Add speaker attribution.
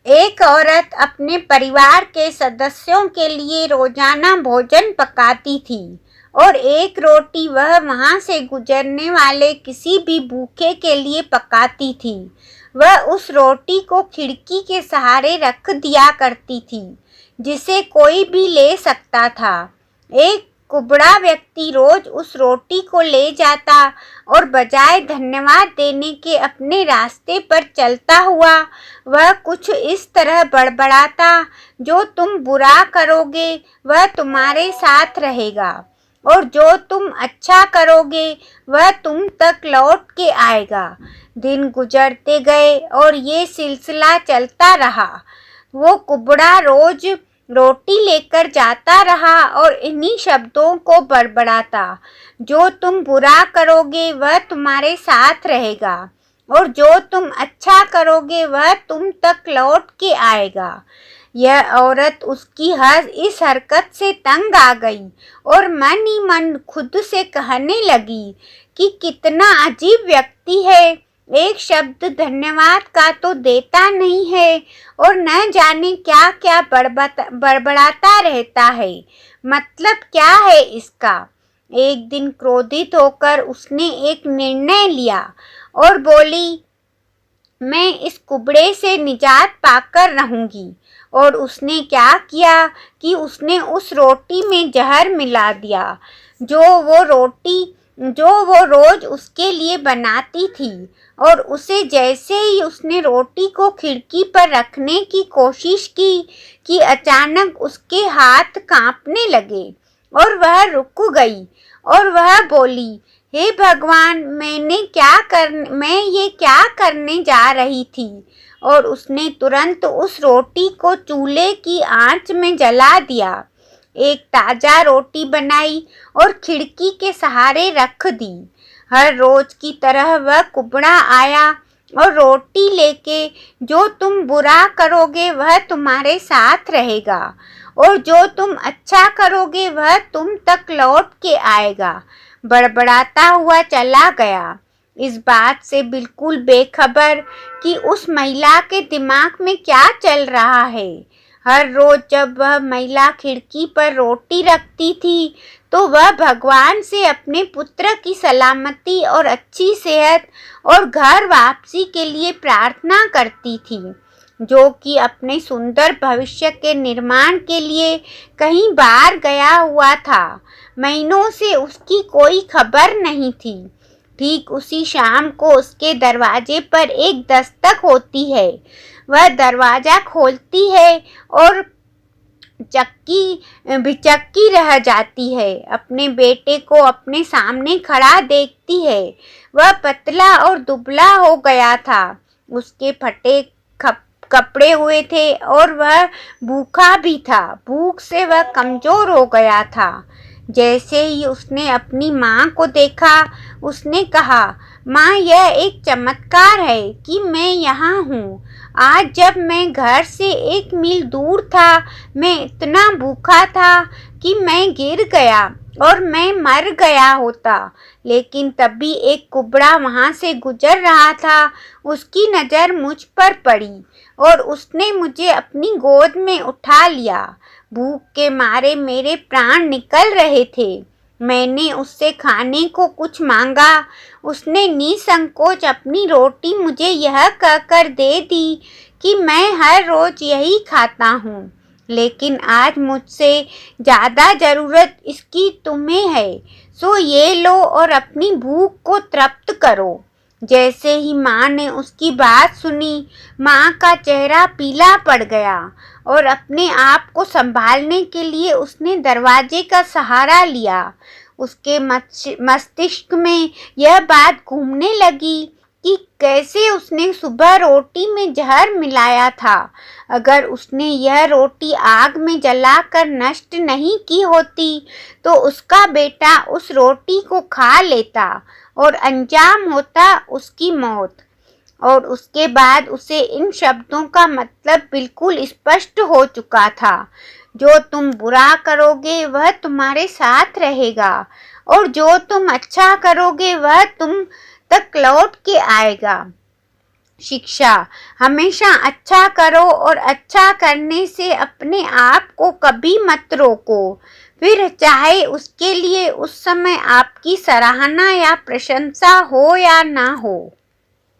Speaker 1: एक औरत अपने परिवार के सदस्यों के लिए रोजाना भोजन पकाती थी और एक रोटी वह वहां से गुजरने वाले किसी भी भूखे के लिए पकाती थी। वह उस रोटी को खिड़की के सहारे रख दिया करती थी, जिसे कोई भी ले सकता था। एक कुबड़ा व्यक्ति रोज उस रोटी को ले जाता और बजाय धन्यवाद देने के अपने रास्ते पर चलता हुआ वह कुछ इस तरह बड़बड़ाता, जो तुम बुरा करोगे वह तुम्हारे साथ रहेगा और जो तुम अच्छा करोगे वह तुम तक लौट के आएगा। दिन गुजरते गए और ये सिलसिला चलता रहा। वो कुबड़ा रोज रोटी लेकर जाता रहा और इन्हीं शब्दों को बड़बड़ाता, जो तुम बुरा करोगे वह तुम्हारे साथ रहेगा और जो तुम अच्छा करोगे वह तुम तक लौट के आएगा। यह औरत उसकी इस हरकत से तंग आ गई और मन ही मन खुद से कहने लगी कि कितना अजीब व्यक्ति है, एक शब्द धन्यवाद का तो देता नहीं है और न जाने क्या क्या बड़बड़ाता रहता है। मतलब क्या है इसका। एक दिन क्रोधित होकर उसने एक निर्णय लिया और बोली, मैं इस कुबड़े से निजात पाकर रहूंगी। और उसने क्या किया कि उसने उस रोटी में जहर मिला दिया, जो वो रोज उसके लिए बनाती थी। और उसे जैसे ही उसने रोटी को खिड़की पर रखने की कोशिश की कि अचानक उसके हाथ कांपने लगे और वह रुक गई और वह बोली, हे भगवान, मैं ये क्या करने जा रही थी। और उसने तुरंत उस रोटी को चूल्हे की आंच में जला दिया, एक ताजा रोटी बनाई और खिड़की के सहारे रख दी। हर रोज की तरह वह कुबड़ा आया और रोटी लेके, जो तुम बुरा करोगे वह तुम्हारे साथ रहेगा और जो तुम अच्छा करोगे वह तुम तक लौट के आएगा, बड़बड़ाता हुआ चला गया, इस बात से बिल्कुल बेखबर कि उस महिला के दिमाग में क्या चल रहा है। हर रोज जब वह महिला खिड़की पर रोटी रखती थी तो वह भगवान से अपने पुत्र की सलामती और अच्छी सेहत और घर वापसी के लिए प्रार्थना करती थी, जो कि अपने सुंदर भविष्य के निर्माण के लिए कहीं बाहर गया हुआ था। महीनों से उसकी कोई खबर नहीं थी। ठीक उसी शाम को उसके दरवाजे पर एक दस्तक होती है। वह दरवाजा खोलती है और चक्की रह जाती है। अपने बेटे को अपने सामने खड़ा देखती है। वह पतला और दुबला हो गया था, उसके फटे कपड़े हुए थे और वह भूखा भी था। भूख से वह कमजोर हो गया था। जैसे ही उसने अपनी माँ को देखा, उसने कहा, माँ, यह एक चमत्कार है कि मैं यहाँ हूँ। आज जब मैं घर से 1 मील दूर था, मैं इतना भूखा था कि मैं गिर गया और मैं मर गया होता, लेकिन तभी एक कुबड़ा वहाँ से गुजर रहा था। उसकी नज़र मुझ पर पड़ी और उसने मुझे अपनी गोद में उठा लिया। भूख के मारे मेरे प्राण निकल रहे थे। मैंने उससे खाने को कुछ मांगा। उसने निसंकोच अपनी रोटी मुझे यह कहकर दे दी कि मैं हर रोज यही खाता हूँ, लेकिन आज मुझसे ज़्यादा ज़रूरत इसकी तुम्हें है, सो ये लो और अपनी भूख को तृप्त करो। जैसे ही माँ ने उसकी बात सुनी, माँ का चेहरा पीला पड़ गया और अपने आप को संभालने के लिए उसने दरवाजे का सहारा लिया। उसके मस्तिष्क में यह बात घूमने लगी कि कैसे उसने सुबह रोटी में जहर मिलाया था। अगर उसने यह रोटी आग में जलाकर नष्ट नहीं की होती तो उसका बेटा उस रोटी को खा लेता और अंजाम होता उसकी मौत। और उसके बाद उसे इन शब्दों का मतलब बिल्कुल स्पष्ट हो चुका था, जो तुम बुरा करोगे वह तुम्हारे साथ रहेगा और जो तुम अच्छा करोगे वह तुम तक लौट के आएगा। शिक्षा, हमेशा अच्छा करो और अच्छा करने से अपने आप को कभी मत रोको, फिर चाहे उसके लिए उस समय आपकी सराहना या प्रशंसा हो या ना हो।